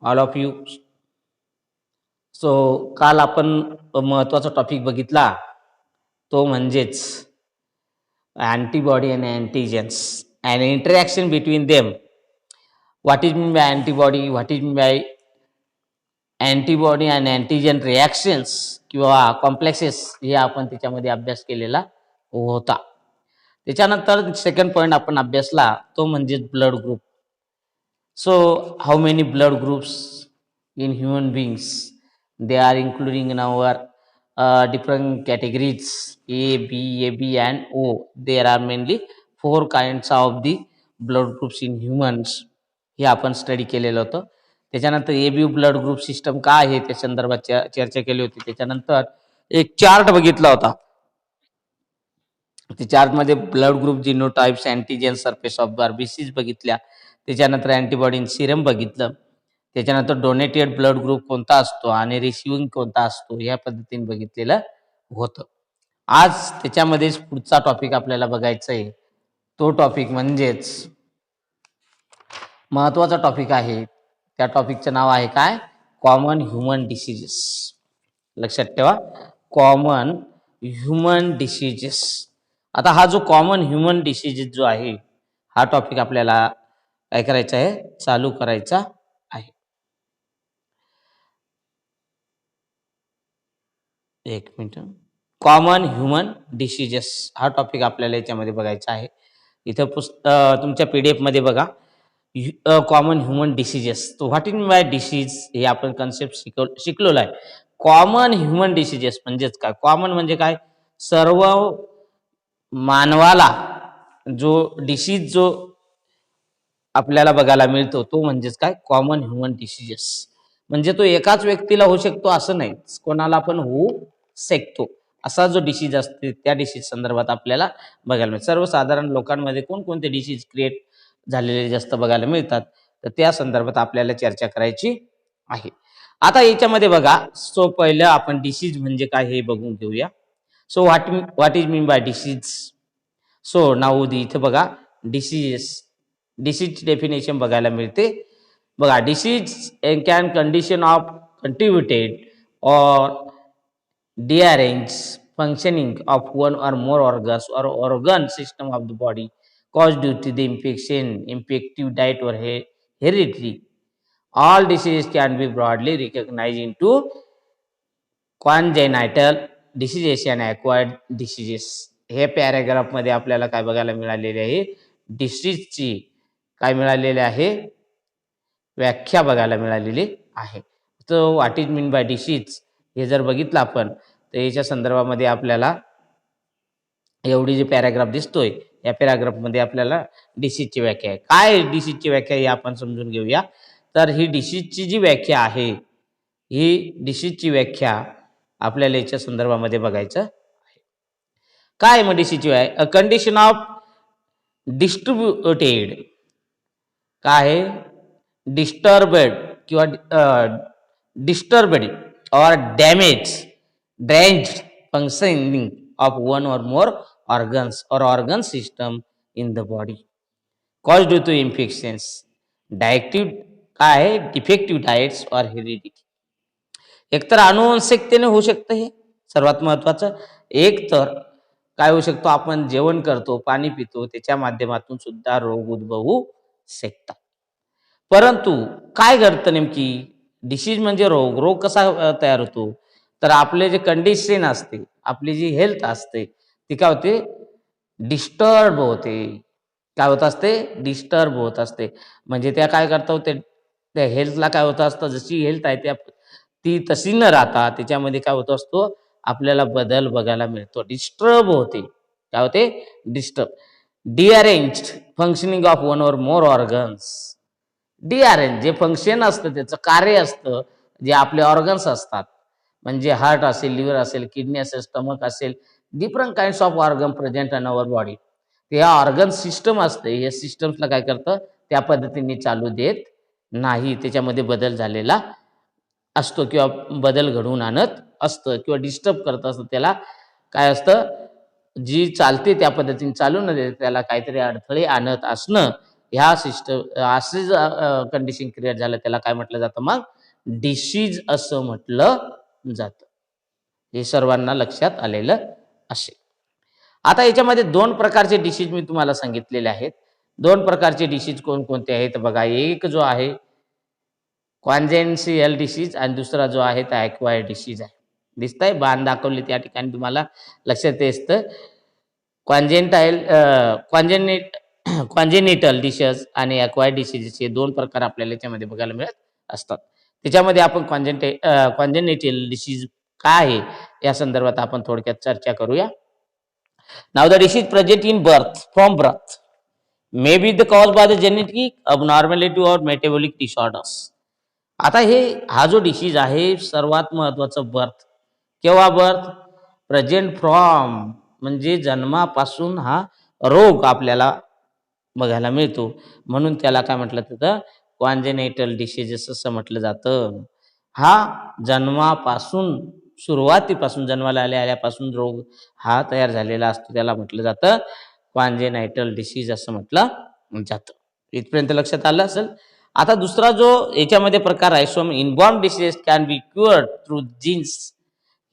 all of you. So काल आपण महत्वाचा टॉपिक बघितला तो म्हणजेच antibody and antigens and interaction between them. What is mean by antibody? What is mean by antibody and antigen reactions किंवा complexes हे आपण त्याच्यामध्ये अभ्यास केलेला होता. त्याच्यानंतर सेकंड पॉइंट आपण अभ्यासला तो म्हणजे blood group. So how many blood groups in human beings? They are including in our different categories A, B, AB and O. There are mainly 4 kinds of the blood groups in humans. हे आपण study केलेलं होतं. त्याच्यानंतर AB blood group system काय आहे त्या संदर्भात चर्चा केली होती. त्याच्यानंतर एक चार्ट बघितला होता. त्या चार्टमध्ये blood group, जिनोटाइप्स, antigen, surface of RBCs बघितल्या. त्याच्यानंतर अँटीबॉडी सिरम बघितलं. त्याच्यानंतर डोनेटेड ब्लड ग्रुप कोणता असतो आणि रिसिव्हिंग कोणता असतो या पद्धतीने बघितलेलं होतं. आज त्याच्यामध्येच पुढचा टॉपिक आपल्याला बघायचा आहे. तो टॉपिक म्हणजेच महत्वाचा टॉपिक आहे. त्या टॉपिकचं नाव आहे काय? Common human diseases. लक्षात ठेवा, कॉमन ह्युमन डिसीजेस. आता हा जो कॉमन ह्युमन डिसीजेस जो आहे हा टॉपिक आपल्याला काय करायचा आहे? चालू करायचा आहे. एक मिनिट. कॉमन ह्युमन डिसीजेस हा टॉपिक आपल्याला याच्यामध्ये बघायचा आहे. इथं तुमच्या PDF मध्ये बघा कॉमन ह्युमन डिसीजेस. तो व्हॉट इज बाय डिसीज हे आपण कन्सेप्ट शिकलेलो आहे. कॉमन ह्युमन डिसीजेस म्हणजेच काय? कॉमन म्हणजे काय? सर्व मानवाला जो डिसीज जो आपल्याला बघायला मिळतो तो म्हणजेच काय? Common human diseases. म्हणजे तो एकाच व्यक्तीला होऊ शकतो असं नाही, कोणाला पण होऊ शकतो असा जो डिसीज असते त्या डिसीज संदर्भात आपल्याला बघायला मिळतं. सर्वसाधारण लोकांमध्ये कोणकोणते डिसीज क्रिएट झालेले जास्त बघायला मिळतात तर त्या संदर्भात आपल्याला चर्चा करायची आहे. आता याच्यामध्ये बघा, सो पहिलं आपण डिसीज म्हणजे काय हे बघून घेऊया. So what is mean by disease. So now इथे बघा डिसीज डेफिनेशन बघायला मिळते. बघा, डिसीज कॅन कंडिशन ऑफ कंट्रीब्युटेड और डिअरेंज फंक्शनिंग ऑफ वन और मोर ऑर्गन्स और organ system of the body caused due to the infection, infective diet or heredity. All diseases can be broadly recognized into congenital diseases and acquired diseases. हे paragraph मध्ये आपल्याला काय बघायला मिळालेले आहे? डिसीजची काय मिळालेले आहे? व्याख्या बघायला मिळालेली आहे. तर what is mean by disease हे जर बघितलं आपण तर याच्या संदर्भामध्ये आपल्याला एवढी जी पॅराग्राफ दिसतोय या पॅराग्राफ मध्ये आपल्याला डिसीजची व्याख्या आहे. काय डिसीजची व्याख्या ही आपण समजून घेऊया. तर ही डिसीजची जी व्याख्या आहे ही डिसीजची व्याख्या आपल्याला याच्या संदर्भामध्ये बघायचं आहे. काय मग डिसीजची व्याख्या? अ कंडिशन ऑफ डिस्ट्रीब्युटेड काय आहे? डिस्टर्बड किंवा डिस्टर्बड और damaged functioning of one or more organs or organ system in the body caused due to infections, defective diets or heredity. एकतर अनुवंशिकतेने होऊ शकतं, हे सर्वात महत्वाचं. एक तर काय होऊ शकतो? आपण जेवण करतो, पाणी पितो, त्याच्या माध्यमातून सुद्धा रोग उद्भवू शकतात. परंतु काय घडतं नेमकी? डिसीज म्हणजे रोग कसा तयार होतो? तर आपले जे कंडिशन असते, आपली जी हेल्थ असते ती काय होते? डिस्टर्ब होते. काय होत असते? डिस्टर्ब होत असते. म्हणजे त्या काय करतात? त्या हेल्थला काय होत असतं? जशी हेल्थ आहे ती तशी न राहता त्याच्यामध्ये काय होत असतो? आपल्याला बदल बघायला मिळतो. डिस्टर्ब होते. काय होते? डिस्टर्ब. डिअरेंज्ड फंक्शनिंग ऑफ वन और मोर ऑर्गन्स. डिअरेंज जे फंक्शन असतं, त्याचं कार्य असतं, जे आपले ऑर्गन्स असतात, म्हणजे हार्ट असेल, लिव्हर असेल, किडनी असेल, स्टमक असेल, different kinds of organ present in our body. ते ऑर्गन सिस्टम असते, या सिस्टम्सला काय करतं? त्या पद्धतीने चालू देत नाही. त्याच्यामध्ये बदल झालेला असतो किंवा बदल घडवून आणत असतं किंवा डिस्टर्ब करत असतं. त्याला काय असतं? जी चालते त्या पद्धतीने चालू न देत त्याला काहीतरी अडथळे आणत असणं ह्या सिस्टम असे कंडिशन क्रिएट झालं त्याला काय म्हटलं जातं मग डिसीज असं म्हटलं जातं. हे सर्वांना लक्षात आलेलं असेल. आता याच्यामध्ये 2 प्रकारचे डिसीज मी तुम्हाला सांगितलेले आहेत. 2 प्रकारचे डिसीज कोणकोणते आहेत बघा. एक जो आहे कॉन्जेन्शियल डिसीज आणि दुसरा जो आहे तो ॲक्वायर्ड डिसीज आहे. दिसतंय बाण दाखवले त्या ठिकाणी तुम्हाला लक्षात येतं. कॉन्जेंटाईल कॉन्जेनिटल डिसीज आणि ॲक्वायर्ड डिसीज हे 2 प्रकार आपल्याला याच्यामध्ये बघायला मिळत असतात. त्याच्यामध्ये आपण कॉन्जेनिटल डिसीज काय आहे या संदर्भात आपण थोडक्यात चर्चा करूया. Now the disease present in birth from birth may be the cause by the genetic abnormality और मेटाबॉलिक डिसऑर्डर्स. आता हा जो डिसीज आहे सर्वात महत्वाचं बर्थ. केव्हा बर्थ? प्रेझेंट फ्रॉम म्हणजे जन्मापासून हा रोग आपल्याला बघायला मिळतो. म्हणून त्याला काय म्हटलं जातं कॉन्जेनिटल डिसीजेस असं म्हटलं जातं. हा जन्मापासून सुरुवातीपासून जन्माला आल्यापासून रोग हा तयार झालेला असतो. त्याला म्हटलं जातं कॉन्जेनिटल डिसीज असं म्हटलं जातं. इथपर्यंत लक्षात आलं असेल. आता दुसरा जो याच्यामध्ये प्रकार आहे some inborn disease can be cured through genes.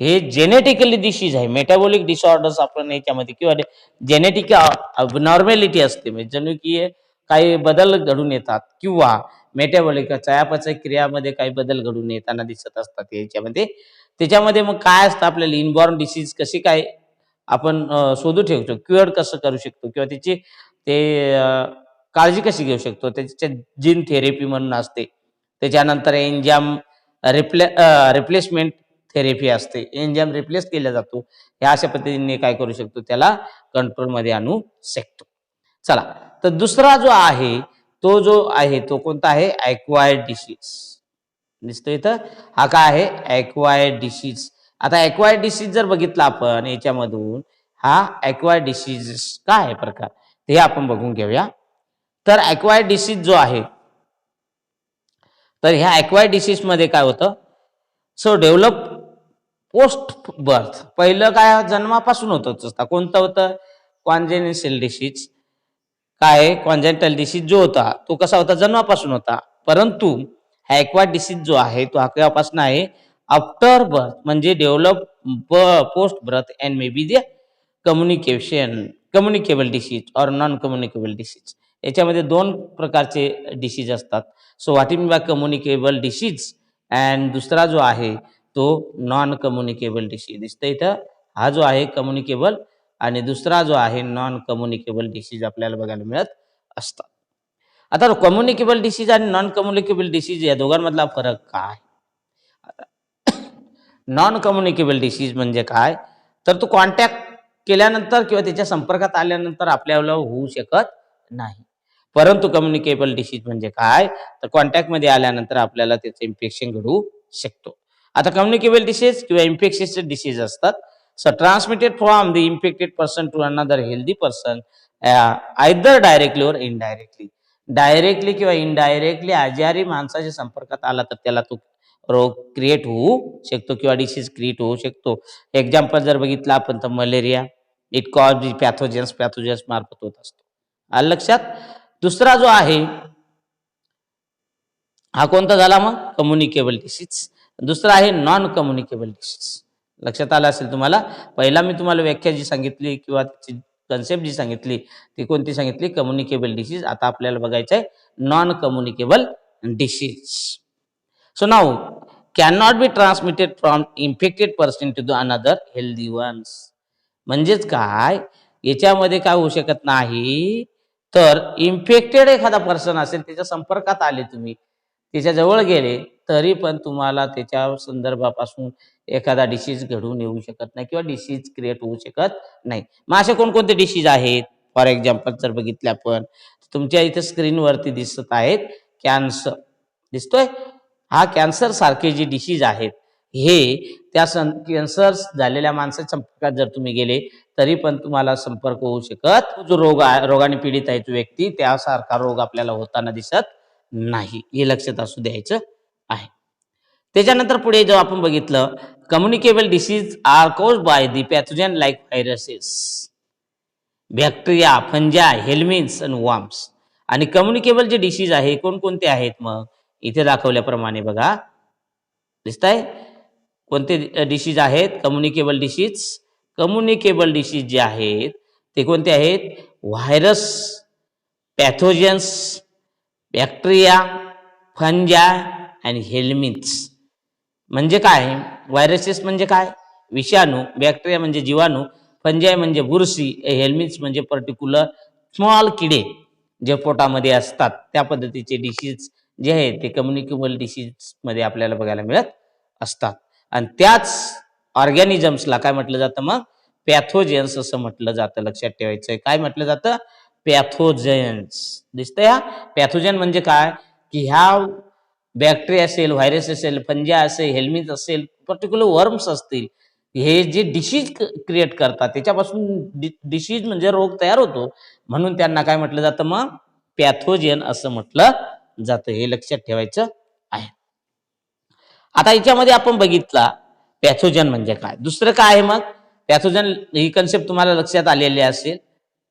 हे जेनेटिकली डिसीज आहे. मेटाबॉलिक डिसऑर्डर्स आपण याच्यामध्ये किंवा जेनेटिक अबनॉर्मॅलिटी असते म्हणजे जनुकीय काही बदल घडून येतात किंवा मेटाबॉलिक चयापचय क्रियामध्ये काही बदल घडून येताना दिसत असतात याच्यामध्ये. त्याच्यामध्ये मग काय असतं आपल्याला इनबॉर्न डिसीज कशी काय आपण शोधू ठेवतो, क्युअर कसं करू शकतो किंवा त्याची काळजी कशी घेऊ शकतो. त्याच्या जीन थेरपी म्हणून असते. त्याच्यानंतर एन्झाइम रिप्लेसमेंट थेरपी असते. एन्झाइम रिप्लेस केला जातो. ह्या अशा पद्धतीने काय करू शकतो त्याला कंट्रोलमध्ये आणू शकतो. चला तर दुसरा जो आहे तो कोणता आहे ॲक्वायर्ड डिसीज. दिसतो इथं हा काय आहे ॲक्वायर्ड डिसीज. आता ॲक्वायर्ड डिसीज जर बघितला आपण याच्यामधून हा ॲक्वायर्ड डिसीज काय आहे प्रकार ते आपण बघून घेऊया. तर ॲक्वायर्ड डिसीज जो आहे तर ह्या ॲक्वायर्ड डिसीज मध्ये काय होतं सो डेव्हलप पोस्ट बर्थ. पहिलं काय जन्मापासून होतं. कोणतं होतं कॉन्जेनिटल डिसीज. काय कॉन्जेनिटल डिसीज जो होता तो कसा होता जन्मापासून होता. परंतु ॲक्वायर्ड डिसीज जो आहे तो केव्हापासून आहे आफ्टर बर्थ म्हणजे develop post birth and may be the communicable disease और नॉन कम्युनिकेबल डिसीज. याच्यामध्ये 2 प्रकारचे डिसीज असतात. So what mean by communicable disease and दुसरा जो आहे तो नॉन कम्युनिकेबल डिसीज. दिसतं इथं हा जो आहे कम्युनिकेबल आणि दुसरा जो आहे नॉन कम्युनिकेबल डिसीज आपल्याला बघायला मिळत असतात. आता कम्युनिकेबल डिसीज आणि नॉन कम्युनिकेबल डिसीज या दोघांमधला फरक काय. नॉन कम्युनिकेबल डिसीज म्हणजे काय तर तो कॉन्टॅक्ट केल्यानंतर किंवा त्याच्या संपर्कात आल्यानंतर आपल्याला होऊ शकत नाही. परंतु कम्युनिकेबल डिसीज म्हणजे काय तर कॉन्टॅक्टमध्ये आल्यानंतर आपल्याला त्याचं इन्फेक्शन घडू शकतो. आता कम्युनिकेबल डिसीज किंवा इन्फेक्शियस डिसीज असतात. So transmitted from the infected person to another healthy person either directly or indirectly. Directly किंवा इनडायरेक्टली आजारी माणसाच्या संपर्कात आला तर त्याला तो रोग क्रिएट होऊ शकतो किंवा डिसीज क्रिएट होऊ शकतो. एक्झाम्पल जर बघितलं आपण तर मलेरिया इट कॉज पॅथोजन्स मार्फत होत असतो. आलं लक्षात. दुसरा जो आहे हा कोणता झाला मग कम्युनिकेबल डिसीज. दुसरा आहे नॉन कम्युनिकेबल डिसीज. लक्षात आलं असेल तुम्हाला. पहिला मी तुम्हाला व्याख्या जी सांगितली किंवा त्याची कन्सेप्ट जी सांगितली ती कोणती सांगितली कम्युनिकेबल डिसीज. आता आपल्याला बघायचं आहे non communicable disease. So now cannot be transmitted from infected person to the another healthy ones. म्हणजेच काय याच्यामध्ये काय होऊ शकत नाही तर इन्फेक्टेड एखादा पर्सन असेल त्याच्या संपर्कात आले तुम्ही त्याच्या जवळ गेले तरी पण तुम्हाला त्याच्या संदर्भापासून एखादा डिसीज घडून येऊ शकत नाही किंवा डिसीज क्रिएट होऊ शकत नाही. मग असे कोणकोणते डिसीज आहेत फॉर एक्झाम्पल जर बघितले आपण तुमच्या इथे स्क्रीनवरती दिसत आहेत कॅन्सर. दिसतोय हा कॅन्सर सारखे जे डिसीज आहेत हे त्या कॅन्सर झालेल्या माणसाच्या संपर्कात जर तुम्ही गेले तरी पण तुम्हाला संपर्क होऊ शकत जो रोगाने पीडित आहे तो व्यक्ती त्यासारखा रोग आपल्याला होताना दिसत नाही. हे लक्षात असू द्यायचं आहे. त्याच्यानंतर पुढे जो आपण बघितलं communicable disease are cause by the pathogen like viruses bacteria fungi helminths आणि वॉर्म्स. आणि कम्युनिकेबल जे डिसीज आहे कोणकोणते आहेत मग इथे दाखवल्याप्रमाणे बघा, दिसत आहे कोणते डिसीज आहेत कम्युनिकेबल डिसीज. कम्युनिकेबल डिसीज जे आहेत ते कोणते आहेत? व्हायरस, पॅथोजन्स, बॅक्टेरिया, फंजा आणि हेल्मिन्थ्स. म्हणजे काय? व्हायरसेस म्हणजे काय? विषाणू. बॅक्टेरिया म्हणजे जीवाणू. फंजाय म्हणजे बुरशी. हेल्मिन्थ्स म्हणजे पर्टिक्युलर स्मॉल किडे जे पोटामध्ये असतात. त्या पद्धतीचे डिसीज जे आहे ते कम्युनिकेबल डिसीज मध्ये आपल्याला बघायला मिळत असतात. आणि त्याच ऑर्गॅनिझम्सला काय म्हटलं जातं मग? पॅथोजेन्स असं म्हटलं जातं. लक्षात ठेवायचंय. काय म्हटलं जातं? पॅथोजेन्स. दिसतंय हा? पॅथोजन म्हणजे काय? की ह्या बॅक्टेरिया असेल, व्हायरस असेल, फंजा असेल, हेल्मिन्थ असेल, पर्टिक्युलर वर्म्स असतील, हे जे डिसीज क्रिएट करतात त्याच्यापासून डिसीज म्हणजे रोग तयार होतो. म्हणून त्यांना काय म्हटलं जातं मग? पॅथोजन असं म्हटलं जातं. हे लक्षात ठेवायचं आहे. आता याच्यामध्ये आपण बघितला पॅथोजन म्हणजे काय. दुसरं काय आहे मग? पॅथोजन ही कन्सेप्ट तुम्हाला लक्षात आलेली असेल,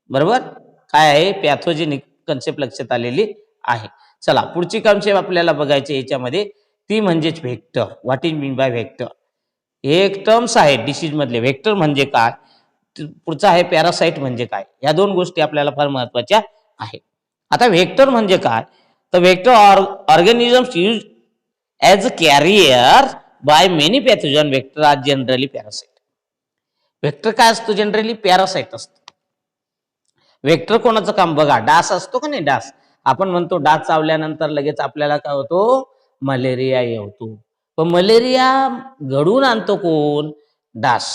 बरोबर? काय आहे? पॅथोजन ही कन्सेप्ट लक्षात आलेली आहे. चला पुढची कन्सेप्ट आपल्याला बघायची याच्यामध्ये, ती म्हणजेच vector. What is mean by vector? हे एक टर्म्स आहेत डिसीज मधले. व्हेक्टर म्हणजे काय? पुढचा आहे पॅरासाइट म्हणजे काय. या दोन गोष्टी आपल्याला फार महत्वाच्या आहेत. आता व्हेक्टर म्हणजे काय? तर vector organisms use as a carrier by many pathogen. Vector are generally parasite. Vector काय असतो? जनरली पॅरासाइट असतो. व्हेक्टर कोणाचं काम बघा, डास असतो का नाही, डास. आपण म्हणतो डास चावल्यानंतर लगेच आपल्याला काय होतो? मलेरिया येतो. पण मलेरिया घडवून आणतो कोण? डास.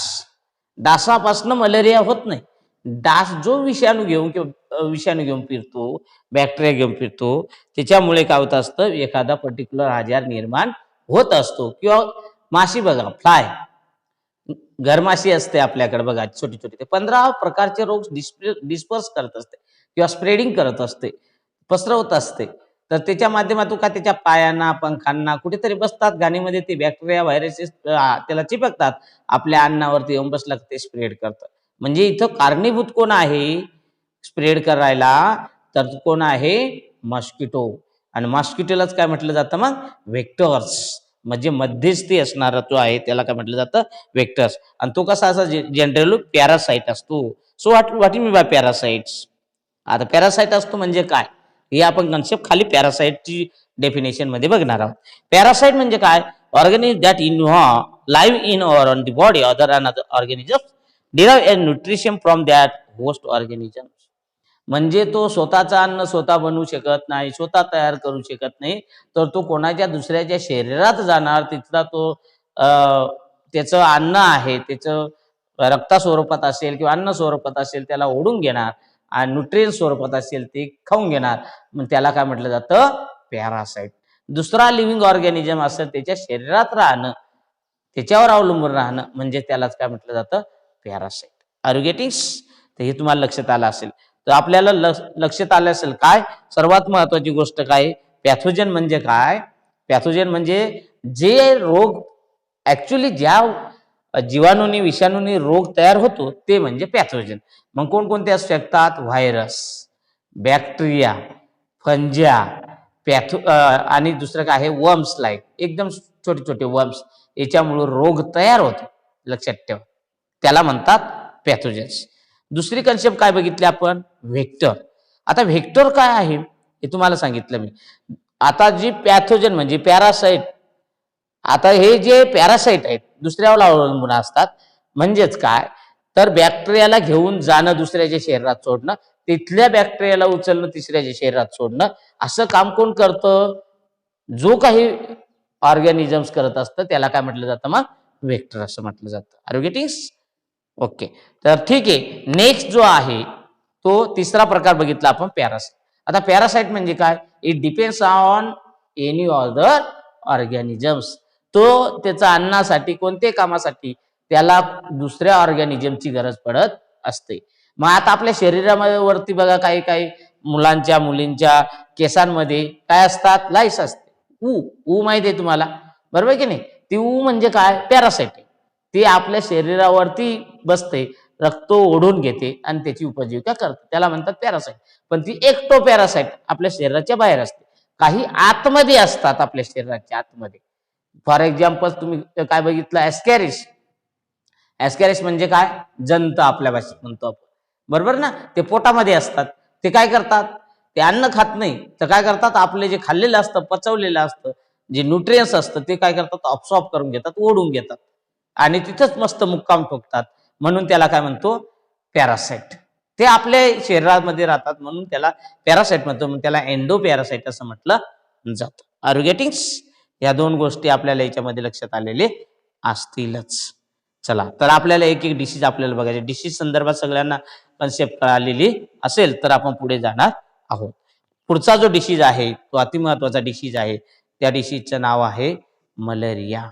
डासापासून मलेरिया होत नाही. डास जो विषाणू घेऊन किंवा विषाणू घेऊन फिरतो, बॅक्टेरिया घेऊन फिरतो, त्याच्यामुळे काय होत असतं? एखादा पर्टिक्युलर आजार निर्माण होत असतो. किंवा माशी बघा, फ्लाय, घरमाशी असते आपल्याकडे बघा, छोटी छोटी. ते 15 प्रकारचे रोग डिस्पर्स करत असते किंवा स्प्रेडिंग करत असते, पसरवत असते. तर त्याच्या माध्यमातून का त्याच्या पायांना, पंखांना कुठेतरी बसतात, घाणीमध्ये ते बॅक्टेरिया, व्हायरसेस त्याला चिपकतात, आपल्या अन्नावरती येऊन बसला ते स्प्रेड करतात. म्हणजे इथं कारणीभूत कोण आहे स्प्रेड करायला? तर कोण आहे? मॉस्किटो. आणि मॉस्किटोलाच काय म्हटलं जातं मग? व्हेक्टर्स. म्हणजे मध्यस्थी असणारा जो आहे त्याला काय म्हटलं जातं? व्हेक्टर्स. आणि तो कसा असा जनरली पॅरासाइट असतो. So what you mean by parasites? आता पॅरासाइट असतो म्हणजे काय हे आपण कन्सेप्ट खाली पॅरासाइटची डेफिनेशन मध्ये बघणार आहोत. पॅरासाइट म्हणजे काय? Organism that live in or on the body other another organism derive a nutrition from that host organism. म्हणजे तो स्वतःचं अन्न स्वतः बनवू शकत नाही, स्वतः तयार करू शकत नाही, तर तो कोणाच्या दुसऱ्याच्या शरीरात जाणार, तिथला तो त्याचं अन्न आहे, त्याचं रक्ता स्वरूपात असेल किंवा अन्न स्वरूपात असेल, त्याला ओढून घेणार आणि न्यूट्रिएंट स्वरूपात असेल ते खाऊन घेणार. मग त्याला काय म्हटलं जातं? पॅरासाइट. दुसरा लिव्हिंग ऑर्गॅनिझम असेल त्याच्या शरीरात राहणं, त्याच्यावर अवलंबून राहणं, म्हणजे त्यालाच काय म्हटलं जातं? पॅरासाइट. Are you getting? तर हे तुम्हाला लक्षात आलं असेल. तर आपल्याला लक्षात आलं असेल काय सर्वात महत्वाची गोष्ट काय? पॅथोजन म्हणजे काय? पॅथोजन म्हणजे जे रोग ऍक्च्युली ज्या जीवाणूंनी, विषाणूंनी रोग तयार होतो ते म्हणजे पॅथोजन. मग कोणकोणते असू शकतात? व्हायरस, बॅक्टेरिया, फंजा, आणि दुसरं काय आहे? वर्म्स. लाईक एकदम छोटे छोटे वर्म्स, याच्यामुळे रोग तयार होतो. लक्षात ठेवा, त्याला म्हणतात पॅथोजन्स. दुसरी कन्सेप्ट काय बघितली आपण? व्हेक्टर. आता व्हेक्टर काय आहे हे तुम्हाला सांगितलं मी. आता जी पॅथोजन म्हणजे पॅरासाइट, आता हे जे पॅरासाइट आहेत दुसऱ्यावर अवलंबून असतात. म्हणजेच काय? तर बॅक्टेरियाला घेऊन जाणं, दुसऱ्याच्या शरीरात सोडणं, तिथल्या बॅक्टेरियाला उचलणं, तिसऱ्याच्या शरीरात सोडणं, असं काम कोण करतं? जो काही ऑर्गॅनिझम्स करत असतं त्याला काय म्हटलं जातं मग? व्हेक्टर असं म्हटलं जातं. Are you getting? ओके. तर ठीक आहे. नेक्स्ट जो आहे तो तिसरा प्रकार बघितला आपण, पॅरासाइट. आता पॅरासाइट म्हणजे काय? It depends on any other organisms. तो त्याचा अन्नासाठी, कोणत्याही कामासाठी त्याला दुसऱ्या ऑर्गॅनिझमची गरज पडत असते. मग आता आपल्या शरीरावरती बघा, काही काही मुलांच्या, मुलींच्या केसांमध्ये काय असतात? लाईस असते. ऊ माहिती आहे तुम्हाला, बरोबर की नाही? ती ऊ म्हणजे काय? पॅरासाइट आहे. ती आपल्या शरीरावरती बसते रक्त ओढून घेते आणि त्याची उपजीविका करते, त्याला म्हणतात पॅरासाइट. पण ती एक्टो पॅरासाइट आपल्या शरीराच्या बाहेर असते, काही आतमध्ये असतात आपल्या शरीराच्या आतमध्ये. फॉर एक्झाम्पल तुम्ही काय बघितलं, ऍस्कॅरिस. ऍस्कॅरिस म्हणजे काय, जंत आपल्या भाषेत म्हणतो आपण, बरोबर ना. ते पोटामध्ये असतात. ते काय करतात, ते अन्न खात नाही, तर काय करतात, आपले जे खाल्लेलं असतं, पचवलेलं असतं, जे न्यूट्रियन्स असतं, ते काय करतात, ऑब्सॉर्ब करून घेतात, ओढून घेतात आणि तिथंच मस्त मुक्काम ठोकतात. म्हणून त्याला काय म्हणतो, पॅरासाइट. ते आपल्या शरीरामध्ये राहतात म्हणून त्याला पॅरासाइट म्हणतो, म्हणून त्याला एंडो पॅरासाइट असं म्हटलं जातं. Are you getting? या दोन गोष्टी आपल्याला याच्यामध्ये लक्षात आलेले असतीलच. चला, तर आपल्याला एक एक डिसीज आपल्याला बघायचे. डिसीज संदर्भात सगळ्यांना कन्सेप्ट कळालेली असेल तर आपण पुढे जाणार आहोत. पुढचा जो डिसीज आहे तो अतिमहत्वाचा डिसीज आहे. त्या डिसीजचं नाव आहे मलेरिया.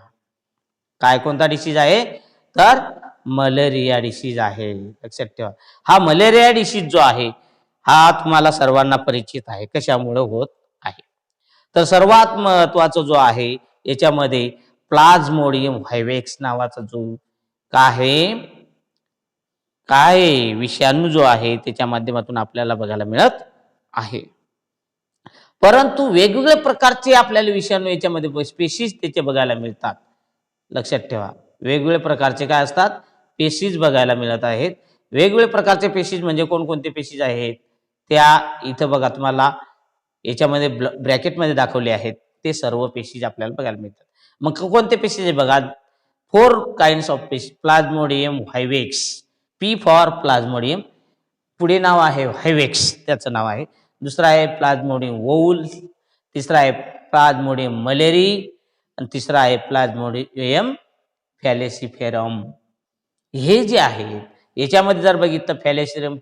काय, कोणता डिसीज आहे, तर मलेरिया डिसीज आहे. लक्षात ठेवा, हा मलेरिया डिसीज जो आहे हा तुम्हाला सर्वांना परिचित आहे. कशामुळे होत आहे, तर सर्वात महत्वाचा जो आहे याच्यामध्ये प्लाझ्मोडियम व्हायवेक्स नावाचा जो काय विषाणू जो आहे त्याच्या माध्यमातून आपल्याला बघायला मिळत आहे. परंतु वेगवेगळ्या प्रकारचे आपल्याला विषाणू याच्यामध्ये स्पेसिस त्याचे बघायला मिळतात. लक्षात ठेवा, वेगवेगळ्या प्रकारचे काय असतात, पेशीज बघायला मिळत आहेत. वेगवेगळे प्रकारचे पेशीज म्हणजे कोणकोणते पेशीज आहेत, त्या इथं बघा तुम्हाला याच्यामध्ये ब्रॅकेटमध्ये दाखवले आहेत. ते सर्व पेशीज आपल्याला बघायला मिळतात. मग कोणते पेशीज आहे बघा, 4 काइंड्स ऑफ पेशी. प्लाझ्मोडियम व्हायवेक्स, पी फॉर प्लाझ्मोडियम, पुढे नाव आहे व्हायवेक्स, त्याचं नाव आहे. दुसरा आहे प्लाझ्मोडियम वोल्स, तिसरा आहे प्लाझ्मोडियम मलेरी आणि तिसरा आहे प्लाझ्मोडियम फॅलेसिफेरम. हे जे आहे याच्यामध्ये जर बघितलं, फॅलेसिफेरम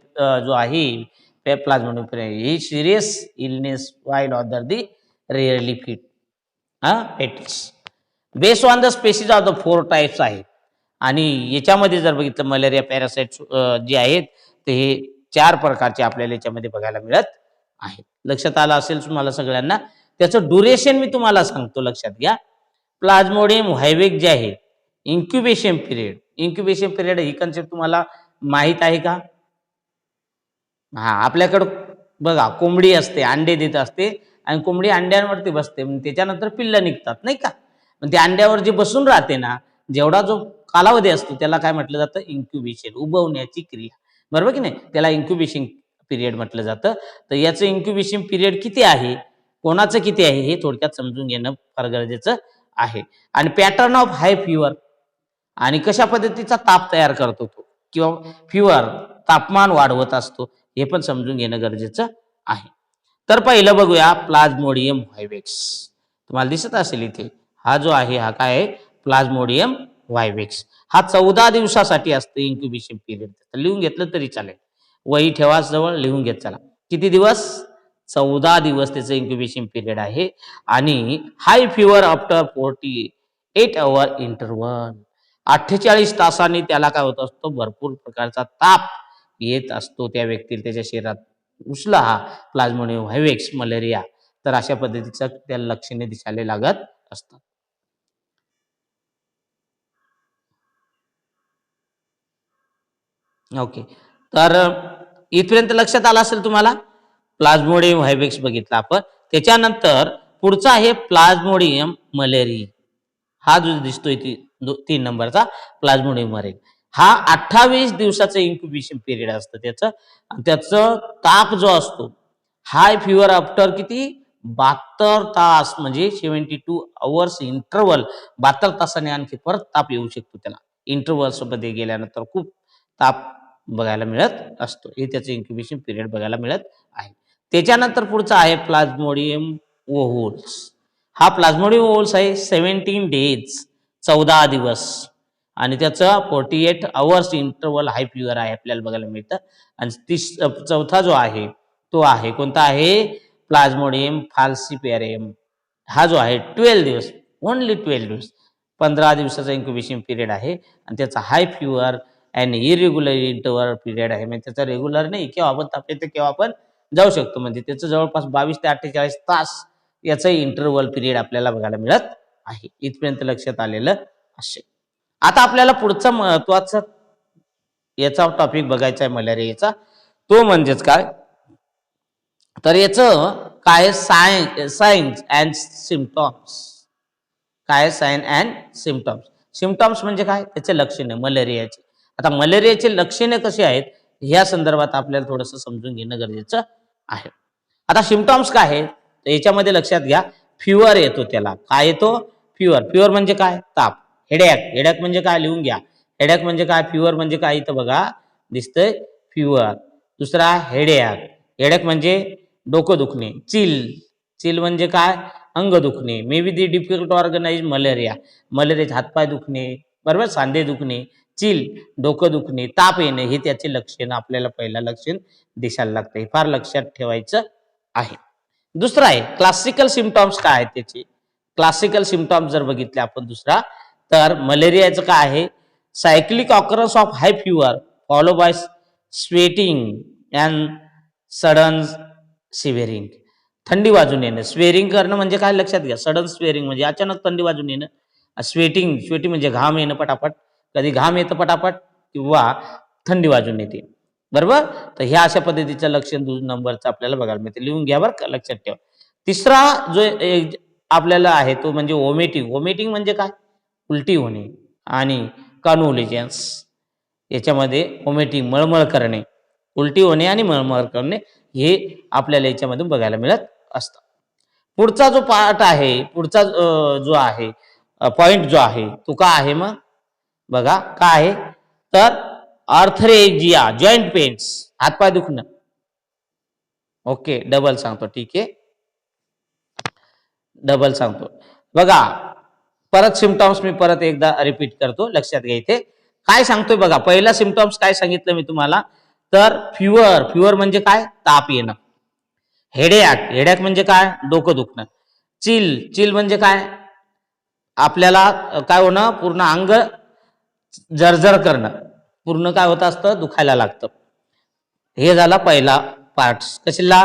जो आहे प्लाझ्मोडियम ही serious illness while other the rarely fit पेटिस based on the species of the 4 types आहेत. आणि याच्यामध्ये जर बघितलं मलेरिया पॅरासाइट जे आहेत ते हे 4 प्रकारचे आपल्याला याच्यामध्ये बघायला मिळत आहेत. लक्षात आलं असेल तुम्हाला सगळ्यांना. त्याचं ड्युरेशन मी तुम्हाला सांगतो, लक्षात घ्या. प्लाझ्मोडियम व्हायवेक जे आहे, इन्क्युबेशन पिरियड ही कन्सेप्ट तुम्हाला माहित आहे का? हा, आपल्याकडं बघा कोंबडी असते, अंडे देत असते आणि कोंबडी अंड्यांवरती बसते, त्याच्यानंतर पिल्लं निघतात नाही का. पण त्या अंड्यावर जे बसून राहते ना, जेवढा जो कालावधी असतो त्याला काय म्हटलं जातं, इन्क्युबेशन, उबवण्याची क्रिया, बरोबर की नाही, त्याला इन्क्युबेशन पिरियड म्हटलं जातं. तर याचं इन्क्युबेशन पिरियड किती आहे, कोणाचं किती आहे, हे थोडक्यात समजून घेणं फार गरजेचं आहे. आणि पॅटर्न ऑफ हाय फिवर, आणि कशा पद्धतीचा ताप तयार करतो तो, किंवा फिवर तापमान वाढवत असतो, हे पण समजून घेणं गरजेचं आहे. तर पहिलं बघूया प्लाझ्मोडियम व्हायवेक्स. तुम्हाला दिसत असेल इथे, हा जो आहे हा काय आहे, प्लाझ्मोडियम व्हायवेक्स. हा 14 दिवसासाठी असतं इन्क्युबेशन पिरियड. लिहून घेतलं तरी चालेल, वही ठेवा जवळ, लिहून घेत चला. किती दिवस, 14 दिवस त्याचं इन्क्युबेशन पिरियड आहे. आणि हाय फिवर आफ्टर 48 आवर इंटरव्हल, 48 तासांनी त्याला काय होत असतो, भरपूर प्रकारचा ताप येत असतो त्या व्यक्तीला, त्याच्या शरीरात घुसला हा प्लाझ्मोडियम व्हायवेक्स मलेरिया, तर अशा पद्धतीचं त्याला लक्षणे दिसायला लागत असतात. ओके, तर इथपर्यंत लक्षात आलं असेल तुम्हाला. प्लाझ्मोडियम व्हायवेक्स बघितला आपण. त्याच्यानंतर पुढचा आहे प्लाझ्मोडियम मलेरी. हा जो दिसतोय 3 नंबरचा प्लाझ्मोडियम मलेरी, हा 28 दिवसाचं इन्क्युबेशन पिरियड असतं त्याचं. त्याचं ताप जो असतो, हाय फिवर आफ्टर किती, 72 तास, म्हणजे 72 आवर्स इंटरव्हल, 72 तासाने आणखी परत ताप येऊ शकतो त्याला. इंटरव्हल्स मध्ये गेल्यानंतर खूप ताप बघायला मिळत असतो. हे त्याचं इन्क्युबेशन पिरियड बघायला मिळत आहे. त्याच्यानंतर पुढचा आहे प्लाझ्मोडियम ओव्हुल्स. हा प्लाझ्मोडियम ओव्हुल्स आहे 17 डेज, 14 दिवस, आणि त्याचं 48 आवर्स इंटरव्हल हाय फिवर आहे आपल्याला बघायला मिळतं. आणि चौथा जो आहे तो आहे कोणता आहे, प्लाझ्मोडियम फाल्सिपेरियम. हा जो आहे 12 दिवस, ओनली 12 दिवस, 15 दिवसाचा इन्क्युबेशन पिरियड आहे. आणि त्याचा high fever and irregular interval period आहे, म्हणजे त्याचा रेग्युलर नाही, केव्हा आपण ताप येते केव्हा आपण जाऊ शकतो, म्हणजे त्याचं जवळपास 22 ते 48 तास याचा इंटरव्हल पिरियड आपल्याला बघायला मिळत आहे. इथपर्यंत लक्षात आलेलं असेल. आता आपल्याला पुढचं महत्वाचं याचा टॉपिक बघायचा आहे मलेरियाचा. तो म्हणजेच काय, तर याचं काय सायन्स अँड सिम्पटॉम्स. काय साइन अँड सिम्पटॉम्स. सिम्पटॉम्स म्हणजे काय, त्याचे लक्षणे मलेरियाचे. आता मलेरियाचे लक्षणे कशी आहेत या संदर्भात आपल्याला थोडंसं समजून घेणं गरजेचं आहे. आता सिम्पटॉम्स काय आहे, तर याच्यामध्ये लक्षात घ्या, फिवर येतो. त्याला काय येतो, फिवर. फिवर म्हणजे काय, ताप. हेडॅक. हेडॅक म्हणजे काय, लिहून घ्या. हेडॅक म्हणजे काय, फिवर म्हणजे काय, इथं बघा दिसतंय फिवर. दुसरा हेडॅक. हेडॅक म्हणजे डोकं दुखणे. चिल. चिल म्हणजे काय, अंग दुखणे. May be the difficult organise malaria. मलेरियाचे हातपाय दुखणे, बरोबर, सांधे दुखणे, चिल, डोकं दुखणे, ताप येणे, हे त्याचे लक्षण आपल्याला पहिला लक्षण दिसायला लागतं. फार लक्षात ठेवायचं आहे. दुसरा आहे क्लासिकल सिम्पटॉम्स. काय आहेत त्याचे क्लासिकल सिम्पटॉम्स जर बघितले आपण दुसरा, तर मलेरियाचं काय आहे, cyclic occurrence of high fever follow by sweating and sudden shivering. थंडी वाजून येणं. स्वेरिंग करणं म्हणजे काय, लक्षात घ्या, सडन स्वेरिंग म्हणजे अचानक थंडी वाजून येणं. स्वेटिंग. स्वेटिंग म्हणजे घाम येणं पटापट. कधी घाम येतं पटापट किंवा थंडी वाजून येते, बरोबर. तर ह्या अशा पद्धतीचं लक्षण नंबरचं आपल्याला बघायला मिळते. लिहून घ्या बरं का, लक्षात ठेवा. तिसरा जो आपल्याला आहे तो म्हणजे वॉमिटिंग. वॉमिटिंग म्हणजे काय, उलटी होणे. आणि कॉन्व्होल्युशन्स. याच्यामध्ये वॉमिटिंग, मळमळ करणे, उलटी होणे आणि मळमळ करणे, हे आपल्याला याच्यामधून बघायला मिळत असतं. पुढचा जो पार्ट आहे, पुढचा जो आहे पॉइंट जो आहे तो काय आहे, मग बघा काय आहे, तर आर्थरेजिया, जॉईंट पेन्स, हातपाय दुखणं. ओके, डबल सांगतो, ठीक आहे, डबल सांगतो. बघा परत सिम्पटॉम्स मी परत एकदा रिपीट करतो, लक्षात घ्या. इथे काय सांगतोय बघा, पहिला सिम्पटॉम्स काय सांगितलं मी तुम्हाला, तर फिवर. फिवर म्हणजे काय, ताप येणं. हेडेॅक. हेडेॅक म्हणजे काय, डोकं दुखणं. चिल. चिल म्हणजे काय, आपल्याला काय होणं, पूर्ण अंग जर्जर करणं, पूर्ण काय होत असतं, दुखायला लागतं. हे झाला पहिला पार्ट कसला,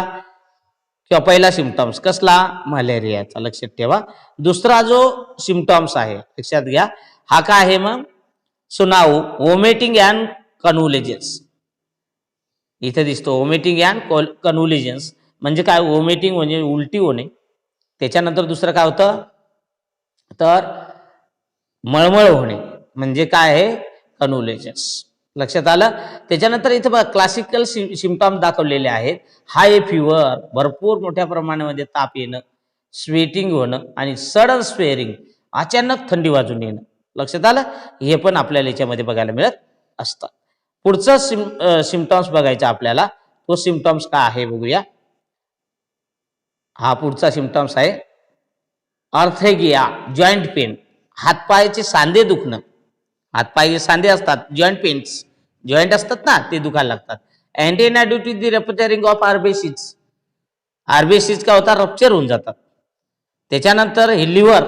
किंवा पहिला सिम्पटॉम्स कसला, मलेरियाचा, लक्षात ठेवा. दुसरा जो सिम्पटॉम्स आहे लक्षात घ्या, हा काय आहे मग, सुनाऊ वॉमिटिंग अँड कन्व्होल्युशन्स. इथे दिसतो वॉमिटिंग अँड कन्व्होल्युशन्स म्हणजे काय, वॉमिटिंग म्हणजे उलटी होणे. त्याच्यानंतर दुसरं काय होतं, तर मळमळ होणे म्हणजे काय आहे, कन्व्होल्युशन्स. लक्षात आलं. त्याच्यानंतर इथे बघा क्लासिकल सिम्पटॉम्स दाखवलेले आहेत. हाय फिवर, भरपूर मोठ्या प्रमाणामध्ये ताप येणं, स्वेटिंग होणं आणि सडन स्वेअरिंग, अचानक थंडी वाजून येणं. लक्षात आलं. हे पण आपल्याला याच्यामध्ये बघायला मिळत असतं. पुढचं सिम्पटॉम्स बघायचा आपल्याला, तो सिम्पटॉम्स काय आहे बघूया. हा पुढचा सिम्पटॉम्स आहे आर्थेगिया, जॉईंट पेन, हातपायाचे सांधे दुखणं. हातपायाचे सांधे असतात, जॉईंट पेन्स, जॉईंट असतात ना, ते दुखायला लागतात. Anaemia due to the rupturing of RBCs. RBCs काय होतात, रप्चर होऊन जातात. त्याच्यानंतर हे लिव्हर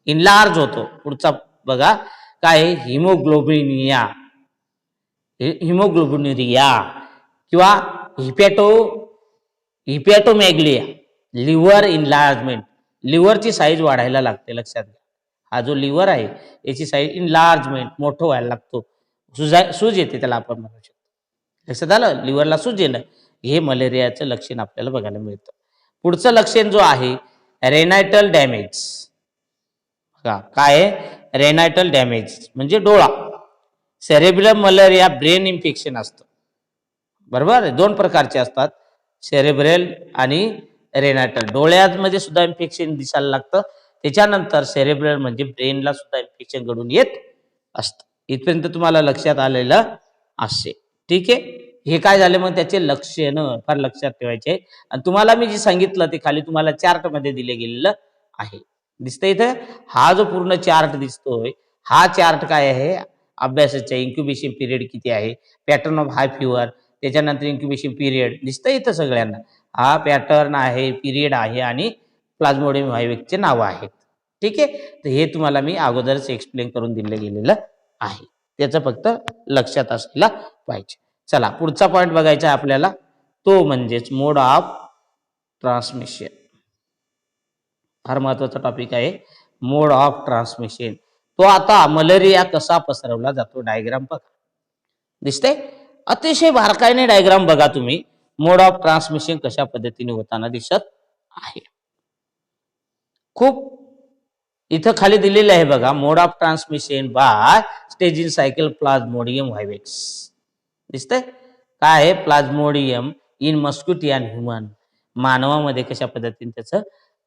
इनलार्ज होतो. पुढचा बघा काय, हिमोग्लोबिनिया, हिमोग्लोबिनुरिया किंवा हिपॅटोमॅग्लिया, लिव्हर इनलार्जमेंट. लिव्हरची साईज वाढायला लागते, लक्षात घ्या. हा जो लिव्हर आहे याची साईज इनलार्जमेंट, मोठं व्हायला लागतो. सूज येते त्याला आपण म्हणू शकतो. लक्षात आलं, लिव्हरला सूज येणं, हे मलेरियाचं लक्षण आपल्याला बघायला मिळतं. पुढचं लक्षण जो आहे रेनायटल डॅमेज. बघा काय आहे, रेनायटल डॅमेज म्हणजे डोळा. सेरेब्रल मलेरिया ब्रेन इन्फेक्शन असतं, बरोबर. दोन प्रकारचे असतात, सेरेब्रल आणि रेनायटल. डोळ्यांमध्ये सुद्धा इन्फेक्शन दिसायला लागतं. त्याच्यानंतर सेरेब्रल म्हणजे ब्रेनला सुद्धा इन्फेक्शन घडून येत असतं. इथपर्यंत तुम्हाला लक्षात आलेलं असे, ठीक आहे. हे काय झाले मग त्याचे लक्षण, फार लक्षात ठेवायचे. आणि तुम्हाला मी जे सांगितलं ते खाली तुम्हाला चार्ट मध्ये दिले गेलेलं आहे, दिसतंय इथं. हा जो पूर्ण चार्ट दिसतोय, हा चार्ट काय आहे, अभ्यासाचा इन्क्युबेशन पिरियड किती आहे, पॅटर्न ऑफ हाय फिवर, त्याच्यानंतर इन्क्युबेशन पिरियड दिसतंय इथं सगळ्यांना. हा पॅटर्न आहे, पिरियड आहे आणि प्लाझ्मोडियम व्हायवेक्टचे नावं आहेत, ठीक आहे. तर हे तुम्हाला मी अगोदरच एक्सप्लेन करून दिलं गेलेलं आहे, त्याचं फक्त लक्षात असलेला पाहिजे. चला पुढचा पॉईंट बघायचा आहे आपल्याला, तो म्हणजेच मोड ऑफ ट्रान्समिशन. फार महत्वाचा टॉपिक आहे, मोड ऑफ ट्रान्समिशन. तो आता मलेरिया कसा पसरवला जातो, डायग्राम बघा. दिसतंय? अतिशय बारकाईने डायग्राम बघा तुम्ही. मोड ऑफ ट्रान्समिशन कशा पद्धतीने होताना दिसत आहे. खूप इथं खाली दिलेलं आहे बघा. Mode of transmission by staging cycle plasmodium vivax. दिसतंय? काय आहे? Plasmodium in mosquito and human. मानवामध्ये कशा पद्धतीने त्याचं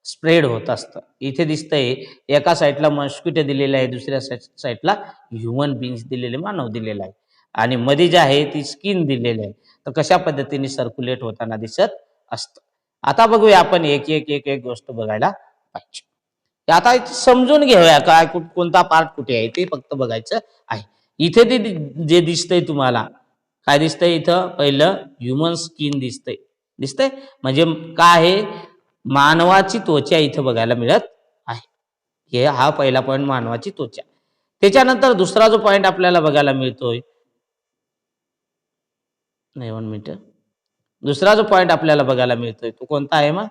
स्प्रेड होत असतं. इथे दिसतंय एका साईडला मस्क्युटो दिलेला आहे, दुसऱ्या साईडला ह्युमन बीइंग्स दिलेले, मानव दिलेला आहे. आणि मध्ये जे आहे ती स्किन दिलेली आहे. तर कशा पद्धतीने सर्क्युलेट होताना दिसत असतं. आता बघूया आपण एक एक एक एक गोष्ट बघायला पाहिजे. आता समजून घेऊया काय कोणता पार्ट कुठे आहे ते फक्त बघायचं आहे. इथे ते जे दिसतंय तुम्हाला काय दिसतंय? इथं पहिलं ह्युमन स्किन दिसतंय. दिसतंय? म्हणजे काय आहे? मानवाची त्वचा इथं बघायला मिळत आहे. हे हा पहिला पॉईंट, मानवाची त्वचा. त्याच्यानंतर दुसरा जो पॉईंट आपल्याला बघायला मिळतोय, नाही 1 मिनिट, दुसरा जो पॉईंट आपल्याला बघायला मिळतोय तो कोणता आहे मग?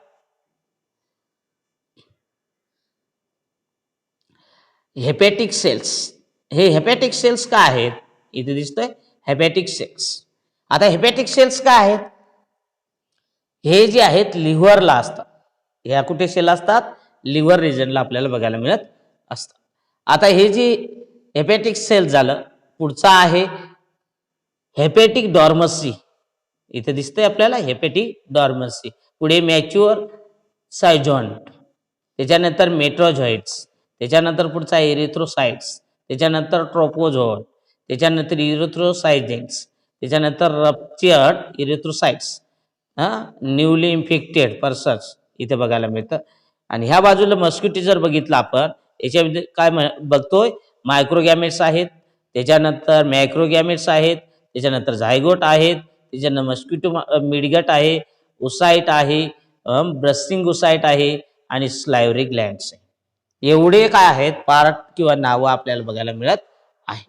हेपॅटिक सेल्स. हे हेपॅटिक सेल्स काय आहेत? इथे दिसतंय हेपॅटिक सेल्स. आता हेपॅटिक सेल्स काय आहेत? हे जे आहेत लिव्हरला असतात. ह्या कुठे सेल असतात? लिव्हर रिजनला आपल्याला बघायला मिळत असतात. आता हे जे हेपॅटिक सेल झालं, पुढचा आहे हेपॅटिक डॉर्मसी. इथे दिसतंय आपल्याला हेपॅटिक डॉर्मसी. पुढे मॅच्युअर सायझॉन्ट, त्याच्यानंतर मेट्रोझॉइट्स, त्याच्यानंतर पुढचा एरिथ्रोसाइट्स, त्याच्यानंतर ट्रोपोझोन, त्याच्यानंतर इरिथ्रोसायजेंट्स, त्याच्यानंतर ruptured erythrocytes, newly infected persons इथे बघायला मिळतं. आणि ह्या बाजूला मस्क्युटी जर बघितलं आपण, याच्यामध्ये काय बघतोय? मायक्रोगॅमेट्स आहेत, त्याच्यानंतर मॅक्रोगॅमेट्स आहेत, त्याच्यानंतर झायगोट आहेत, त्याच्यानंतर मस्क्युटो मिडगट आहे, ओसाइट आहे, ब्रस्टिंग ओसाइट आहे आणि स्लायव्हरी ग्लँड्स आहे. एवढे काय आहेत पार्ट किंवा नावं आपल्याला बघायला मिळत आहे.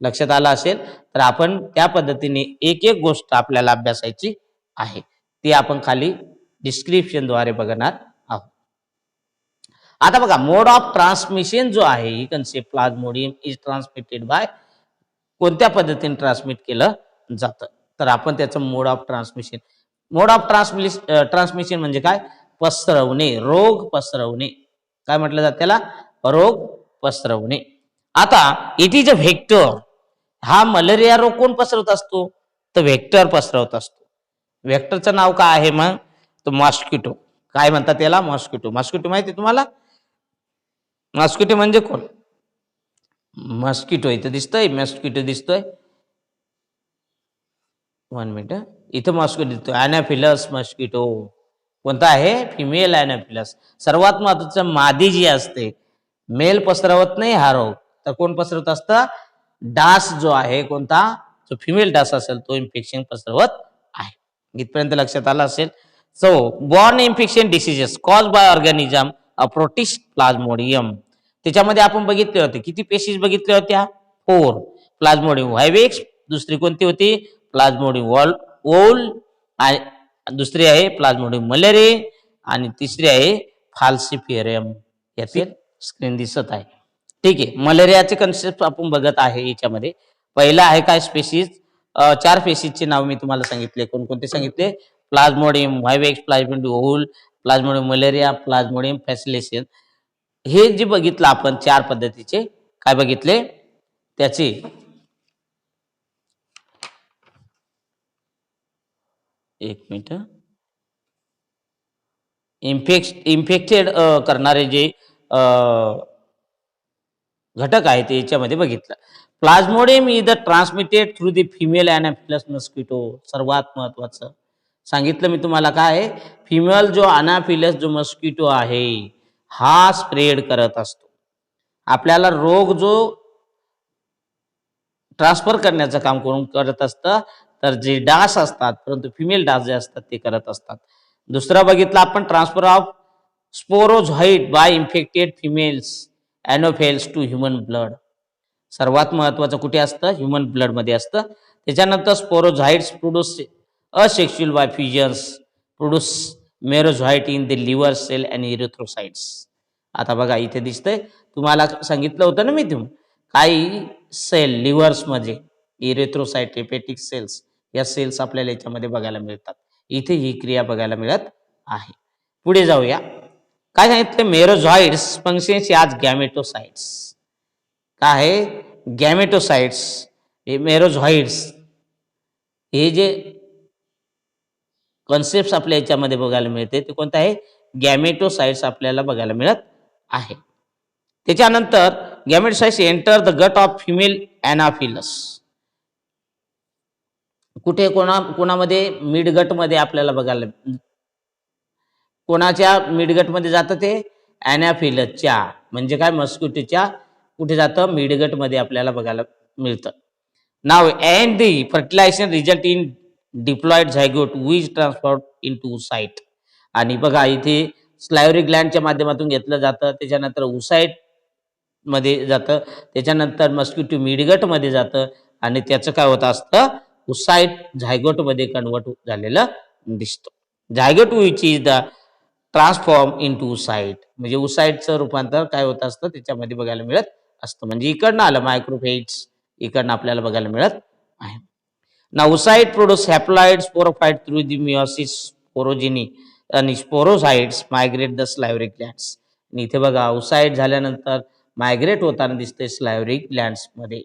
लक्षात आलं असेल तर आपण त्या पद्धतीने एक एक गोष्ट आपल्याला अभ्यासायची आहे. ती आपण खाली डिस्क्रिप्शनद्वारे बघणार आहोत. आता बघा, मोड ऑफ ट्रान्समिशन जो आहे, ही concept plasmodium is transmitted by, कोणत्या पद्धतीने ट्रान्समिट केलं जातं? तर आपण त्याचं mode of transmission, mode of transmission म्हणजे काय? पसरवणे, रोग पसरवणे. काय म्हटलं जातं त्याला? रोग पसरवणे. आता इट इज अ व्हेक्टर. हा मलेरिया रोग कोण पसरवत असतो? तर व्हेक्टर पसरवत असतो. व्हेक्टरचं नाव काय आहे मग? तो मॉस्किटो. काय म्हणतात त्याला? मॉस्किटो. मॉस्किटो माहिती आहे तुम्हाला? मॉस्किटो म्हणजे कोण? मॉस्किटो इथं दिसतोय, मॉस्किटो दिसतोय. 1 मिनिट, इथं मॉस्किटो दिसतोय. अॅनाफिलस मॉस्किटो. कोणता आहे? फिमेल अॅनाफिलस. सर्वात महत्वाचं, मादी जी असते, मेल पसरवत नाही हा रोग. तर कोण पसरवत असतं? डास जो आहे, कोणता? जो फिमेल डास असेल तो इन्फेक्शन पसरवत आहे. इथपर्यंत लक्षात आलं असेल. So born infection diseases cause by organism a protist plasmodium. त्याच्यामध्ये आपण बघितले होते, किती पेशीज बघितल्या होत्या? 4. प्लाझ्मोडियम व्हायवेक्स, दुसरी कोणती होती? प्लाझ्मोडियम ओल, दुसरी आहे प्लाझ्मोडियम मलेरे, आणि तिसरी आहे फाल्सिफेरम. याची स्क्रीन दिसत आहे. ठीक आहे. मलेरियाचे कन्सेप्ट आपण बघत आहे. याच्यामध्ये पहिला आहे काय? स्पेसिस. 4 स्पेसिसचे नाव मी तुम्हाला सांगितले. कोणकोणते सांगितले? प्लाझ्मोडियम व्हायवेक्स, प्लाझ्मोडियम ओल, प्लाझ्मोडियम मलेरिया, प्लाझ्मोडियम फॅसिलेशन. हे जे बघितलं आपण 4 पद्धतीचे, काय बघितले त्याचे? एक मिनिट. इन्फेक्टेड करणारे जे घटक आहेत ते याच्यामध्ये बघितलं. Plasmodium is the transmitted through the female anopheles mosquito. सर्वात महत्वाचं सांगितलं मी तुम्हाला. काय आहे? फिमेल जो अनाफिलस जो मस्किटो आहे हा स्प्रेड करत असतो. आपल्याला रोग जो ट्रान्सफर करण्याचं काम करून करत असतं, तर जे डास असतात, परंतु फिमेल डास जे असतात ते करत असतात. दुसरा बघितला आपण, transfer of sporozoite by infected females anopheles to human blood. सर्वात महत्वाचं कुठे असतं? ह्युमन ब्लड मध्ये असतं. त्याच्यानंतर sporozoites produce asexual by fusions produce merozoite in the liver cell and erythrocytes. आता बघा इथे दिसतंय, तुम्हाला सांगितलं होतं ना मी, काही सेल लिव्हर्स मध्ये इरेथ्रोसाइट, हेपॅटिक सेल्स, या सेल्स आपल्याला याच्यामध्ये बघायला मिळतात. इथे ही क्रिया बघायला मिळत आहे. पुढे जाऊया. काय सांगितलं? मेरोझॉइड्स फंक्शन्स याज गॅमेटोसाइट्स. काय आहे? गॅमेटोसाइट्स, हे मेरोझॉइड्स, हे जे कॉन्सेप्ट आपल्या याच्यामध्ये बघायला मिळते ते कोणतं आहे? गॅमेटोसाइट्स आपल्याला बघायला मिळत आहे. त्याच्यानंतर gametocytes enter the gut of female anopheles. कुठे कोणामध्ये? मिडगटमध्ये आपल्याला बघायला, कोणाच्या मिडगटमध्ये जातं? ते ॲनाफिलसच्या, म्हणजे काय? मस्किटोच्या कुठे जातं? मिडगटमध्ये आपल्याला बघायला मिळतं. Now and the fertilisation result in diploid zygote which transform into site. आणि बघा इथे स्लायव्हरी ग्लँडच्या माध्यमातून घेतलं जातं, त्याच्यानंतर उसाइट मध्ये जातं, त्याच्यानंतर मस्किटो मिडगटमध्ये जातं आणि त्याचं काय होत असतं? उसाइट झायगोटमध्ये कन्वर्ट झालेलं दिसतं. Zygote which is the transform into site, म्हणजे उसाइटचं रूपांतर काय होत असतं? त्याच्यामध्ये बघायला मिळत असतं. म्हणजे इकडनं आलं मायक्रोफेट्स, इकडनं आपल्याला बघायला मिळत आहे. Now oocyte produce haploid sporophyte through the meiosis sporogony आणि sporocytes migrate the salivary glands. आणि इथे बघा उसाइट झाल्यानंतर मायग्रेट होताना दिसते स्लायव्हरी ग्लँड्स मध्ये.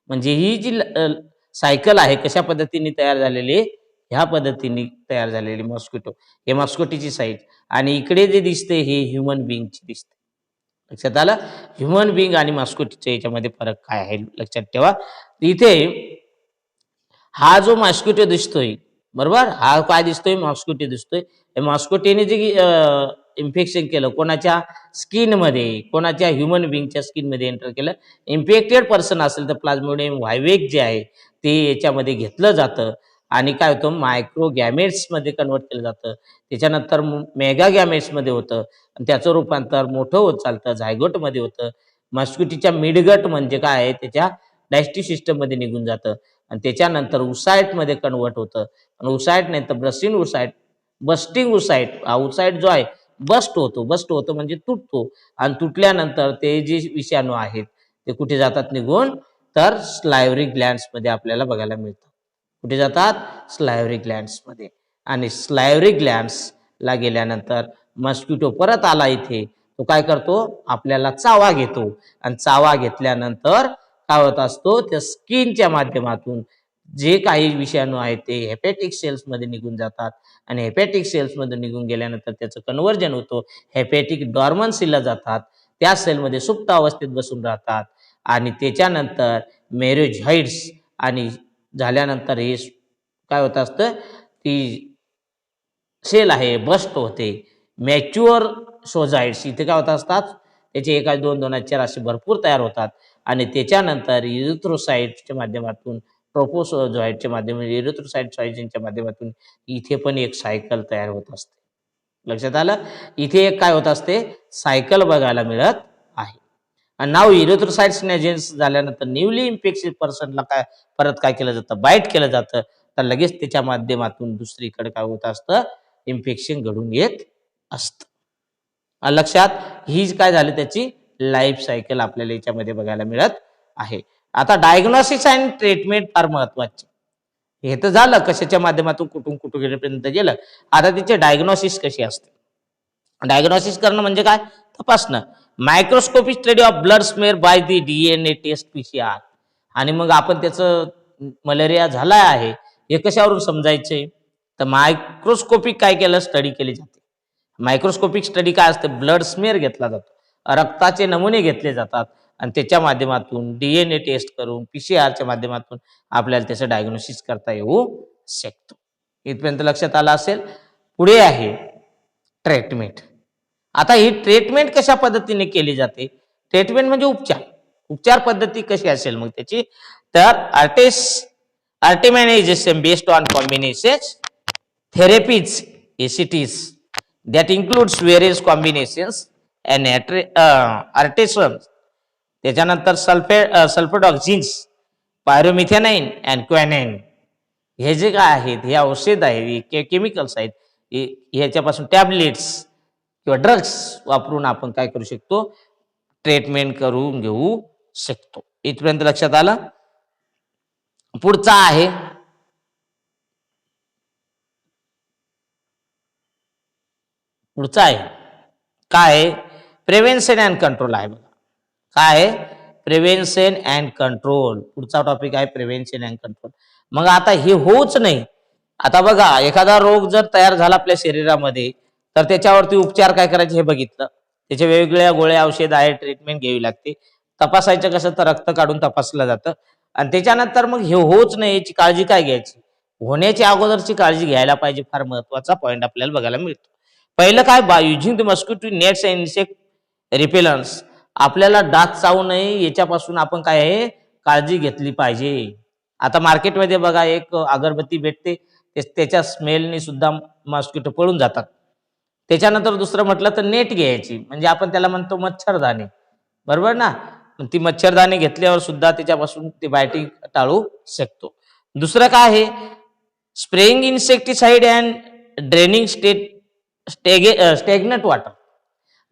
म्हणजे ही जी सायकल आहे कशा पद्धतीने तयार झालेली? ह्या पद्धतीने तयार झालेली मॉस्किटो, हे मॉस्किटोची साईज. आणि इकडे जे दिसते हे ह्युमन बिंगची दिसते. लक्षात आलं? ह्युमन बिंग आणि मॉस्किटोच्या याच्यामध्ये फरक काय आहे लक्षात ठेवा. इथे हा जो मॉस्किटो दिसतोय, बरोबर, हा काय दिसतोय? मॉस्किटो दिसतोय. मॉस्किटोने जे इन्फेक्शन केलं कोणाच्या स्किन मध्ये, कोणाच्या ह्युमन बिंगच्या स्किन मध्ये एंटर केलं, इन्फेक्टेड पर्सन असेल तर प्लाझ्मोडियम व्हायवेक जे आहे ते याच्यामध्ये घेतलं जातं आणि काय होतं? मायक्रो गॅमेट्स मध्ये कन्वर्ट केलं जातं. त्याच्यानंतर मेगा गॅमेट्स मध्ये होतं आणि त्याचं रूपांतर मोठं होत चालतं, झायगोट मध्ये होतं. मॉस्किटोच्या मिडगट म्हणजे काय आहे? त्याच्या डायजेस्टिव्ह सिस्टम मध्ये निघून जातं आणि त्याच्यानंतर उसाइट मध्ये कन्वर्ट होतं आणि उसाइट नाही तर ब्रस्टिंग उसाइट, बस्टिंग उसाइट, हा उसाइट जो आहे बस्ट होतो म्हणजे तुटतो आणि तुटल्यानंतर ते जे विषाणू आहेत ते कुठे जातात निघून? तर स्लायव्हरी ग्लँड्स मध्ये आपल्याला बघायला मिळतात. कुठे जातात? स्लायव्हरी ग्लँड्स मध्ये. आणि स्लायव्हरी ग्लँड्स ला गेल्यानंतर मॉस्किटो परत आला इथे, तो काय करतो? आपल्याला चावा घेतो आणि चावा घेतल्यानंतर काय होत असतो? त्या स्किनच्या माध्यमातून जे काही विषाणू आहेत ते हेपॅटिक सेल्स मध्ये निघून जातात आणि हेपॅटिक सेल्स मध्ये निघून गेल्यानंतर त्याचं कन्व्हर्जन होतो, हेपॅटिक डॉर्मन्सीला जातात, त्या सेलमध्ये सुप्त अवस्थेत बसून राहतात आणि त्याच्यानंतर मेरोझॉइड्स आणि झाल्यानंतर हे काय होत असतं? ती सेल आहे बस्ट होते. मॅच्युअर शोझाइड्स इथे काय होत असतात? त्याचे 1, 2, 2, 4 असे भरपूर तयार होतात आणि त्याच्यानंतर इरिथ्रोसाइट्सच्या माध्यमातून, ट्रोफोझोइडच्या माध्यमातून, इरिथ्रोसाइटच्या माध्यमातून इथे पण एक सायकल तयार होत असते. लक्षात आलं? इथे एक काय होत असते? सायकल बघायला मिळत आहे. आणि नाव इरिथ्रोसाइट्स झाल्यानंतर न्यूली इन्फेक्टेड पर्सनला काय परत काय केलं जातं? बाईट केलं जातं. तर लगेच त्याच्या माध्यमातून दुसरीकडे काय होत असतं? इन्फेक्शन घडून येत असतं. लक्षात? ही काय झाली त्याची लाईफ सायकल आपल्याला याच्यामध्ये बघायला मिळत आहे. आता डायग्नोसिस आणि ट्रीटमेंट फार महत्वाचे. हे तर झालं कशाच्या माध्यमातून कुठून कुठेपर्यंत गेलं. आता तिचे डायग्नोसिस कशी असते? डायग्नोसिस करणं म्हणजे काय? तपासणं. Microscopic study of blood smear by the DNA test PCR. आणि मग आपण त्याचं मलेरिया झाला आहे हे कशावरून समजायचे? तर मायक्रोस्कोपिक काय केलं? स्टडी केली जाते. मायक्रोस्कोपिक स्टडी काय असते? ब्लड स्मेअर घेतला जातो, रक्ताचे नमुने घेतले जातात आणि त्याच्या माध्यमातून DNA टेस्ट करून PCR माध्यमातून आपल्याला त्याचं डायग्नोसिस करता येऊ शकतो. इथपर्यंत लक्षात आलं असेल. पुढे आहे ट्रीटमेंट. आता ही ट्रीटमेंट कशा पद्धतीने केली जाते? ट्रीटमेंट म्हणजे उपचार. उपचार पद्धती कशी असेल मग त्याची? तर artemisinin based on combinations therapies ACTs that includes various combinations and artisans. त्याच्यानंतर सल्फेडॉक्झिन्स, पायरोमिथेनाइन अँड क्वॅनाइन, हे जे काय आहेत हे औषध आहेत, केमिकल्स आहेत, ह्याच्यापासून टॅबलेट्स किंवा ड्रग्स वापरून आपण काय करू शकतो? ट्रीटमेंट करून घेऊ शकतो. इथपर्यंत लक्षात आलं. पुढचा आहे काय प्रिव्हेन्शन अँड कंट्रोल आहे बघा. काय प्रिव्हेन्शन अँड कंट्रोल. पुढचा टॉपिक आहे प्रिव्हेन्शन अँड कंट्रोल. मग आता हे होऊच नाही. आता बघा एखादा रोग जर तयार झाला आपल्या शरीरामध्ये तर त्याच्यावरती उपचार काय करायचे हे बघितलं. त्याच्या वेगवेगळ्या गोळ्या औषध आहे ट्रीटमेंट घ्यावी लागते. तपासायचं कसं तर रक्त काढून तपासलं जातं आणि त्याच्यानंतर मग हे होऊच नाही याची काळजी काय घ्यायची. होण्याच्या अगोदरची काळजी घ्यायला पाहिजे. फार महत्वाचा पॉईंट आपल्याला बघायला मिळतो. पहिलं काय by using the mosquito nets and insect repellents. आपल्याला डास चावू नये याच्यापासून आपण काय आहे काळजी घेतली पाहिजे. आता मार्केटमध्ये बघा एक अगरबत्ती भेटते त्याच्या स्मेलने सुद्धा मस्किटो पळून जातात. त्याच्यानंतर दुसरं म्हटलं तर नेट घ्यायची म्हणजे आपण त्याला म्हणतो मच्छरदाणी. बरोबर ना. ती मच्छरदाणी घेतल्यावर सुद्धा त्याच्यापासून ते बायटिंग टाळू शकतो. दुसरं काय आहे spraying insecticide and draining stagnant water.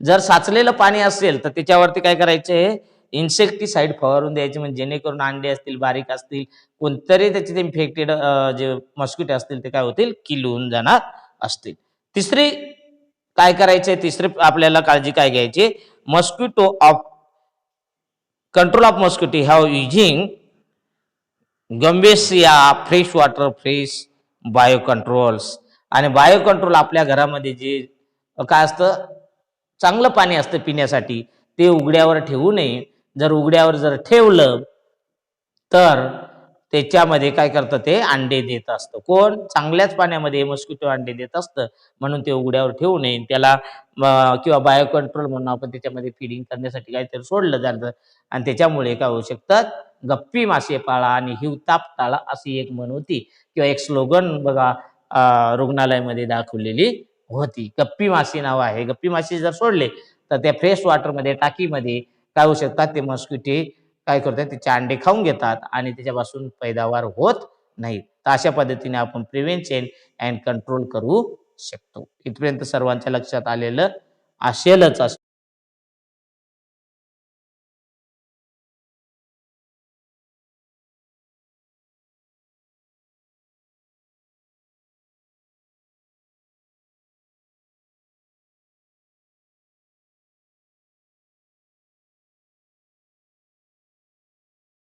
जर साचलेलं पाणी असेल तर त्याच्यावरती काय करायचे इन्सेक्टिसाइड फवारून द्यायचे म्हणजे जेणेकरून अंडे असतील बारीक असतील कोणतरी त्याचे इन्फेक्टेड जे मस्किटो असतील ते काय होतील किलून जाणार असतील. तिसरी काय करायचे तिसरी आपल्याला काळजी काय घ्यायची mosquito of control of mosquito have using gambusia fresh water fresh bio controls. आणि बायो कंट्रोल आपल्या घरामध्ये जे काय असतं चांगलं पाणी असतं पिण्यासाठी ते उघड्यावर ठेवू नये. जर उघड्यावर जर ठेवलं तर त्याच्यामध्ये काय करतं ते अंडे देत असतं. कोण चांगल्याच पाण्यामध्ये मस्किटो अंडे देत असतं म्हणून ते उघड्यावर ठेवू नये. त्याला किंवा बायो कंट्रोल म्हणून आपण त्याच्यामध्ये फिडिंग करण्यासाठी काहीतरी सोडलं जातं आणि त्याच्यामुळे काय होऊ शकतात गप्पी मासे पाळा आणि हिवताप टाळा अशी एक म्हण होती किंवा एक स्लोगन बघा रुग्णालयामध्ये दाखवलेली होती. गप्पी मासे नाव आहे. गप्पी मासे जर सोडले तर त्या फ्रेश वॉटरमध्ये टाकीमध्ये काय होऊ शकतात ते मस्किटो काय करतात त्याचे अंडे खाऊन घेतात आणि त्याच्यापासून पैदावार होत नाही. तर अशा पद्धतीने आपण प्रिव्हेन्शन अँड कंट्रोल करू शकतो. इथपर्यंत सर्वांच्या लक्षात आलेलं असेलच.